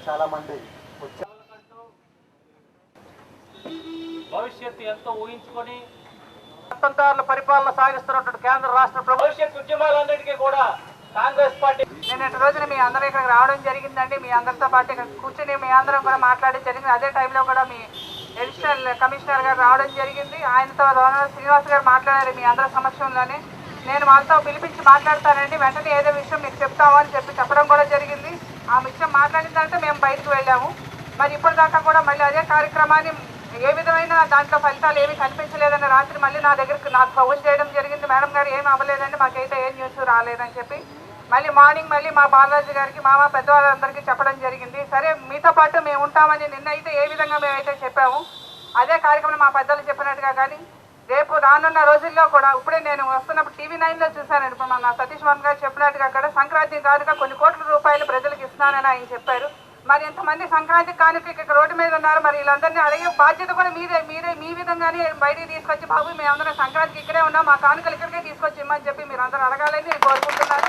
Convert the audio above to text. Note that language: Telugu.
చాలా మంది భవిష్యత్తు ఎంతో ఊహించుకొని స్వతంత్రాల పరిపాలన సాగిస్తున్నటువంటి కేంద్ర రాష్ట్ర భవిష్యత్ ఉద్యమాలన్నిటికీ కూడా కాంగ్రెస్ పార్టీ నిన్నటి రోజున మీ అందరూ ఇక్కడికి రావడం జరిగిందండి. మీ అందరితో పాటు ఇక్కడ కూర్చొని మీ అందరం కూడా మాట్లాడడం జరిగింది. అదే టైంలో కూడా మీ అడిషనల్ కమిషనర్ గారు రావడం జరిగింది. ఆయనతో శ్రీనివాస్ గారు మాట్లాడారు మీ అందరి సమక్షంలోనే. నేను వాళ్ళతో పిలిపించి మాట్లాడతానండి, వెంటనే ఏదో విషయం మీకు చెప్తామని చెప్పడం కూడా జరిగింది. ఆ విషయం మాట్లాడిన తర్వాత మేము బయటకు వెళ్ళాము. మరి ఇప్పటిదాకా కూడా మళ్ళీ అదే కార్యక్రమాన్ని ఏ విధమైన దాంట్లో ఫలితాలు ఏమీ కనిపించలేదని రాత్రి మళ్ళీ నాకు ఫోన్ చేయడం జరిగింది. మేడం గారు ఏమి అవ్వలేదండి, మాకైతే ఏ న్యూస్ రాలేదని చెప్పి మళ్ళీ మార్నింగ్ మళ్ళీ మా బాలరాజు గారికి మా పెద్దవాళ్ళందరికీ చెప్పడం జరిగింది. సరే మీతో పాటు మేము ఉంటామని నిన్నైతే ఏ విధంగా మేమైతే చెప్పాము అదే కార్యక్రమం మా పెద్దలు చెప్పినట్టుగా కానీ రేపు రానున్న రోజుల్లో కూడా ఇప్పుడే నేను వస్తున్నప్పుడు TV9లో చూశానండి. ఇప్పుడు మన సతీష్ వర్మ గారు చెప్పినట్టుగా అక్కడ సంక్రాంతి కానుక కొన్ని కోట్ల రూపాయలు ప్రజలకు ఇస్తున్నానని ఆయన చెప్పారు. మరి ఎంతమంది సంక్రాంతి కానుక ఇక్కడ రోడ్డు మీద ఉన్నారు, మరి వీళ్ళందరినీ అడిగే బాధ్యత కూడా మీరే మీ విధంగానే బయటికి తీసుకొచ్చి బాబు మేమందరం సంక్రాంతికి ఇక్కడే ఉన్నాం, మా కానుకలు ఇక్కడికే తీసుకొచ్చి ఇమ్మని చెప్పి మీరు అందరూ అడగాలని నేను కోరుకుంటున్నాను.